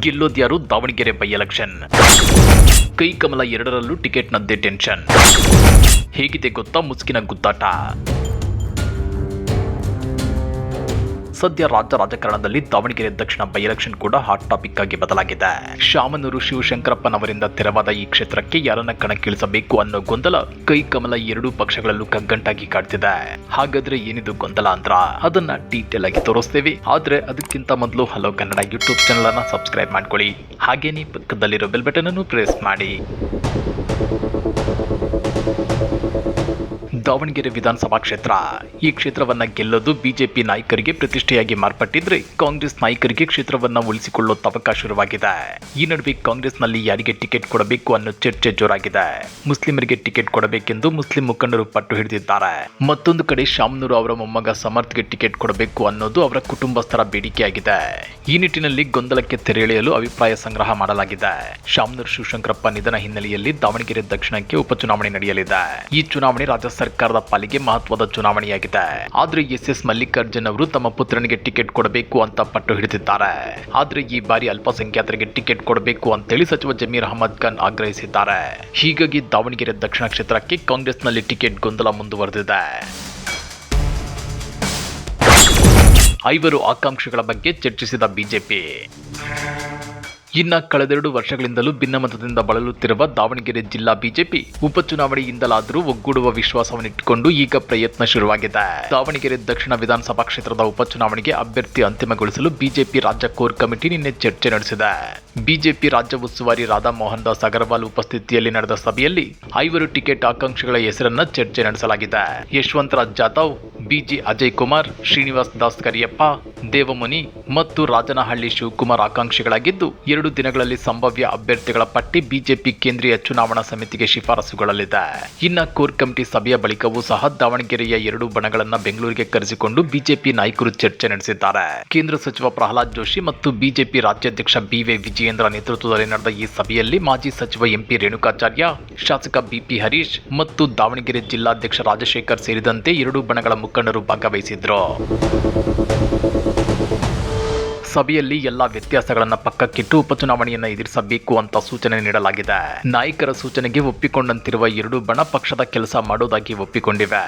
ಗೆಲ್ಲೋದ್ಯಾರು Davanagere by election. ಕೈ ಕಮಲ ಎರಡರಲ್ಲೂ ಟಿಕೆಟ್ನದ್ದೇ tension. ಹೇಗಿದೆ ಗೊತ್ತಾ ಮುಸ್ಕಿನ ಗುದ್ದಾಟ. ಸದ್ಯ ರಾಜ್ಯ ರಾಜಕಾರಣದಲ್ಲಿ ದಾವಣಗೆರೆ ದಕ್ಷಿಣ ಬೈ ಎಲೆಕ್ಷನ್ ಕೂಡ ಹಾಟ್ ಟಾಪಿಕ್ ಆಗಿ ಬದಲಾಗಿದೆ. ಶಾಮನೂರು ಶಿವಶಂಕರಪ್ಪನವರಿಂದ ತೆರವಾದ ಈ ಕ್ಷೇತ್ರಕ್ಕೆ ಯಾರನ್ನ ಕಣಕ್ಕಿಳಿಸಬೇಕು ಅನ್ನೋ ಗೊಂದಲ ಕೈ ಕಮಲ ಎರಡೂ ಪಕ್ಷಗಳಲ್ಲೂ ಕಗ್ಗಂಟಾಗಿ ಕಾಡ್ತಿದೆ. ಹಾಗಾದ್ರೆ ಏನಿದು ಗೊಂದಲ ಅಂದ್ರ ಅದನ್ನ ಡೀಟೇಲ್ ಆಗಿ ತೋರಿಸ್ತೇವೆ. ಆದ್ರೆ ಅದಕ್ಕಿಂತ ಮೊದಲು ಹಲೋ ಕನ್ನಡ ಯೂಟ್ಯೂಬ್ ಚಾನಲ್ ಅನ್ನ ಸಬ್ಸ್ಕ್ರೈಬ್ ಮಾಡ್ಕೊಳ್ಳಿ. ಹಾಗೇನೇ ಪಕ್ಕದಲ್ಲಿರೋ ಬೆಲ್ ಬಟನ್ ಅನ್ನು ಪ್ರೆಸ್ ಮಾಡಿ. ದಾವಣಗೆರೆ ವಿಧಾನಸಭಾ ಕ್ಷೇತ್ರ. ಈ ಕ್ಷೇತ್ರವನ್ನ ಗೆಲ್ಲೋದು ಬಿಜೆಪಿ ನಾಯಕರಿಗೆ ಪ್ರತಿಷ್ಠೆಯಾಗಿ ಮಾರ್ಪಟ್ಟಿದ್ರೆ ಕಾಂಗ್ರೆಸ್ ನಾಯಕರಿಗೆ ಕ್ಷೇತ್ರವನ್ನ ಉಳಿಸಿಕೊಳ್ಳೋ ತವಕ ಶುರುವಾಗಿದೆ. ಈ ನಡುವೆ ಕಾಂಗ್ರೆಸ್ನಲ್ಲಿ ಯಾರಿಗೆ ಟಿಕೆಟ್ ಕೊಡಬೇಕು ಅನ್ನೋ ಚರ್ಚೆ ಜೋರಾಗಿದೆ. ಮುಸ್ಲಿಮರಿಗೆ ಟಿಕೆಟ್ ಕೊಡಬೇಕೆಂದು ಮುಸ್ಲಿಂ ಮುಖಂಡರು ಪಟ್ಟು ಹಿಡಿದಿದ್ದಾರೆ. ಮತ್ತೊಂದು ಕಡೆ ಶಾಮನೂರು ಅವರ ಮೊಮ್ಮಗ ಸಮರ್ಥ್ಗೆ ಟಿಕೆಟ್ ಕೊಡಬೇಕು ಅನ್ನೋದು ಅವರ ಕುಟುಂಬಸ್ಥರ ಬೇಡಿಕೆಯಾಗಿದೆ. ಈ ನಿಟ್ಟಿನಲ್ಲಿ ಗೊಂದಲಕ್ಕೆ ತೆರೆ ಎಳೆಯಲು ಅಭಿಪ್ರಾಯ ಸಂಗ್ರಹ ಮಾಡಲಾಗಿದೆ. ಶಾಮನೂರು ಶಿವಶಂಕರಪ್ಪ ನಿಧನ ಹಿನ್ನೆಲೆಯಲ್ಲಿ ದಾವಣಗೆರೆ ದಕ್ಷಿಣಕ್ಕೆ ಉಪಚುನಾವಣೆ ನಡೆಯಲಿದೆ. ಈ ಚುನಾವಣೆ ರಾಜ್ಯ ಸರ್ಕಾರದ ಪಾಲಿಗೆ ಮಹತ್ವದ ಚುನಾವಣೆಯಾಗಿದೆ. ಆದ್ರೆ ಎಸ್ ಮಲ್ಲಿಕಾರ್ಜುನ್ ಅವರು ತಮ್ಮ ಪುತ್ರನಿಗೆ ಟಿಕೆಟ್ ಕೊಡಬೇಕು ಅಂತ ಪಟ್ಟು ಹಿಡಿದಿದ್ದಾರೆ. ಆದ್ರೆ ಈ ಬಾರಿ ಅಲ್ಪಸಂಖ್ಯಾತರಿಗೆ ಟಿಕೆಟ್ ಕೊಡಬೇಕು ಅಂತೇಳಿ ಸಚಿವ ಜಮೀರ್ ಅಹಮದ್ ಖಾನ್ ಆಗ್ರಹಿಸಿದ್ದಾರೆ. ಹೀಗಾಗಿ ದಾವಣಗೆರೆ ದಕ್ಷಿಣ ಕ್ಷೇತ್ರಕ್ಕೆ ಕಾಂಗ್ರೆಸ್ನಲ್ಲಿ ಟಿಕೆಟ್ ಗೊಂದಲ ಮುಂದುವರೆದಿದೆ. 5 ಆಕಾಂಕ್ಷಿಗಳ ಬಗ್ಗೆ ಚರ್ಚಿಸಿದ ಬಿಜೆಪಿ. ಇನ್ನ ಕಳೆದೆರಡು ವರ್ಷಗಳಿಂದಲೂ ಭಿನ್ನಮತದಿಂದ ಬಳಲುತ್ತಿರುವ ದಾವಣಗೆರೆ ಜಿಲ್ಲಾ ಬಿಜೆಪಿ ಉಪಚುನಾವಣೆಯಿಂದಲಾದರೂ ಒಗ್ಗೂಡುವ ವಿಶ್ವಾಸವನ್ನಿಟ್ಟುಕೊಂಡು ಈಗ ಪ್ರಯತ್ನ ಶುರುವಾಗಿದೆ. ದಾವಣಗೆರೆ ದಕ್ಷಿಣ ವಿಧಾನಸಭಾ ಕ್ಷೇತ್ರದ ಉಪಚುನಾವಣೆಗೆ ಅಭ್ಯರ್ಥಿ ಅಂತಿಮಗೊಳಿಸಲು ಬಿಜೆಪಿ ರಾಜ್ಯ ಕೋರ್ ಕಮಿಟಿ ನಿನ್ನೆ ಚರ್ಚೆ ನಡೆಸಿದೆ. ಬಿಜೆಪಿ ರಾಜ್ಯ ಉಸ್ತುವಾರಿ ರಾಧಾ ಮೋಹನ್ ದಾಸ್ ಅಗರ್ವಾಲ್ ಉಪಸ್ಥಿತಿಯಲ್ಲಿ ನಡೆದ ಸಭೆಯಲ್ಲಿ 5 ಟಿಕೆಟ್ ಆಕಾಂಕ್ಷಿಗಳ ಹೆಸರನ್ನ ಚರ್ಚೆ ನಡೆಸಲಾಗಿದೆ. ಯಶವಂತರಾಜ್ ಜಾಧವ್, ಬಿಜಿ ಅಜಯ್ ಕುಮಾರ್, ಶ್ರೀನಿವಾಸ್ ದಾಸ್ ಕರಿಯಪ್ಪ, ದೇವಮುನಿ ಮತ್ತು ರಾಜನಹಳ್ಳಿ ಶಿವಕುಮಾರ್ ಆಕಾಂಕ್ಷಿಗಳಾಗಿದ್ದು 2 ದಿನಗಳಲ್ಲಿ ಸಂಭಾವ್ಯ ಅಭ್ಯರ್ಥಿಗಳ ಪಟ್ಟಿ ಬಿಜೆಪಿ ಕೇಂದ್ರೀಯ ಚುನಾವಣಾ ಸಮಿತಿಗೆ ಶಿಫಾರಸುಗೊಳ್ಳಲಿದೆ. ಇನ್ನ ಕೋರ್ ಕಮಿಟಿ ಸಭೆಯ ಬಳಿಕವೂ ಸಹ ದಾವಣಗೆರೆಯ 2 ಬಣಗಳನ್ನ ಬೆಂಗಳೂರಿಗೆ ಕರೆಸಿಕೊಂಡು ಬಿಜೆಪಿ ನಾಯಕರು ಚರ್ಚೆ ನಡೆಸಿದ್ದಾರೆ. ಕೇಂದ್ರ ಸಚಿವ ಪ್ರಹ್ಲಾದ್ ಜೋಶಿ ಮತ್ತು ಬಿಜೆಪಿ ರಾಜ್ಯಾಧ್ಯಕ್ಷ ಬಿವೈ ವಿಜಯೇಂದ್ರ ನೇತೃತ್ವದಲ್ಲಿ ನಡೆದ ಈ ಸಭೆಯಲ್ಲಿ ಮಾಜಿ ಸಚಿವ ಎಂಪಿ ರೇಣುಕಾಚಾರ್ಯ, ಶಾಸಕ ಬಿಪಿ ಹರೀಶ್ ಮತ್ತು ದಾವಣಗೆರೆ ಜಿಲ್ಲಾಧ್ಯಕ್ಷ ರಾಜಶೇಖರ್ ಸೇರಿದಂತೆ 2 ಬಣಗಳ ಮುಖಂಡರು ಭಾಗವಹಿಸಿದ್ರು. ಸಭೆಯಲ್ಲಿ ಎಲ್ಲಾ ವ್ಯತ್ಯಾಸಗಳನ್ನು ಪಕ್ಕಕ್ಕಿಟ್ಟು ಉಪಚುನಾವಣೆಯನ್ನು ಎದುರಿಸಬೇಕು ಅಂತ ಸೂಚನೆ ನೀಡಲಾಗಿದೆ. ನಾಯಕರ ಸೂಚನೆಗೆ ಒಪ್ಪಿಕೊಂಡಂತಿರುವ 2 ಬಣ ಪಕ್ಷದ ಕೆಲಸ ಮಾಡೋದಾಗಿ ಒಪ್ಪಿಕೊಂಡಿವೆ.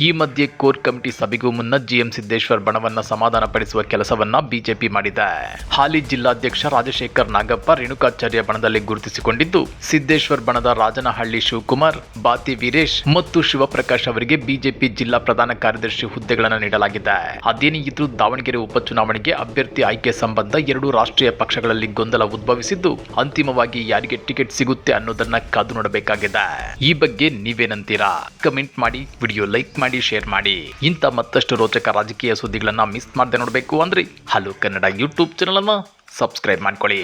ಈ ಮಧ್ಯೆ ಕೋರ್ ಕಮಿಟಿ ಸಭೆಗೂ ಮುನ್ನ ಜಿಎಂ ಸಿದ್ದೇಶ್ವರ್ ಬಣವನ್ನ ಸಮಾಧಾನಪಡಿಸುವ ಕೆಲಸವನ್ನ ಬಿಜೆಪಿ ಮಾಡಿದೆ. ಹಾಲಿ ಜಿಲ್ಲಾಧ್ಯಕ್ಷ ರಾಜಶೇಖರ್ ನಾಗಪ್ಪ ರೇಣುಕಾಚಾರ್ಯ ಬಣದಲ್ಲಿ ಗುರುತಿಸಿಕೊಂಡಿದ್ದು, ಸಿದ್ದೇಶ್ವರ್ ಬಣದ ರಾಜನಹಳ್ಳಿ ಶಿವಕುಮಾರ್, ಬಾತಿ ವೀರೇಶ್ ಮತ್ತು ಶಿವಪ್ರಕಾಶ್ ಅವರಿಗೆ ಬಿಜೆಪಿ ಜಿಲ್ಲಾ ಪ್ರಧಾನ ಕಾರ್ಯದರ್ಶಿ ಹುದ್ದೆಗಳನ್ನು ನೀಡಲಾಗಿದೆ. ಅದೇನೇ ಇದ್ರೂ ದಾವಣಗೆರೆ ಉಪಚುನಾವಣೆಗೆ ಅಭ್ಯರ್ಥಿ ಆಯ್ಕೆ ಸಂಬಂಧ 2 ರಾಷ್ಟ್ರೀಯ ಪಕ್ಷಗಳಲ್ಲಿ ಗೊಂದಲ ಉದ್ಭವಿಸಿದ್ದು, ಅಂತಿಮವಾಗಿ ಯಾರಿಗೆ ಟಿಕೆಟ್ ಸಿಗುತ್ತೆ ಅನ್ನೋದನ್ನ ಕಾದು ನೋಡಬೇಕಾಗಿದೆ. ಈ ಬಗ್ಗೆ ನೀವೇನಂತೀರಾ? ಕಮೆಂಟ್ ಮಾಡಿ, ವಿಡಿಯೋ ಲೈಕ್ ಮಾಡಿ, ಶೇರ್ ಮಾಡಿ. ಇಂಥ ಮತ್ತಷ್ಟು ರೋಚಕ ರಾಜಕೀಯ ಸುದ್ದಿಗಳನ್ನ ಮಿಸ್ ಮಾಡದೆ ನೋಡಬೇಕು ಅಂದ್ರೆ ಹಲೋ ಕನ್ನಡ ಯೂಟ್ಯೂಬ್ ಚಾನಲ್ ಅನ್ನ ಸಬ್ಸ್ಕ್ರೈಬ್ ಮಾಡ್ಕೊಳ್ಳಿ.